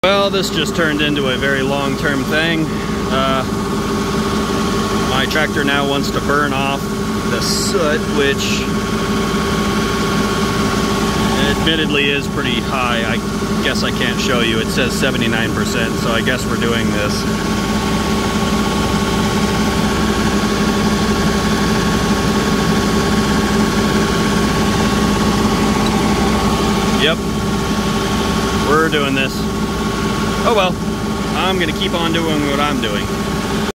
Well, this just turned into a very long-term thing. My tractor now wants to burn off the soot, which admittedly is pretty high. I guess I can't show you. It says 79%, so I guess we're doing this. Yep, we're doing this. Oh well, I'm gonna keep on doing what I'm doing.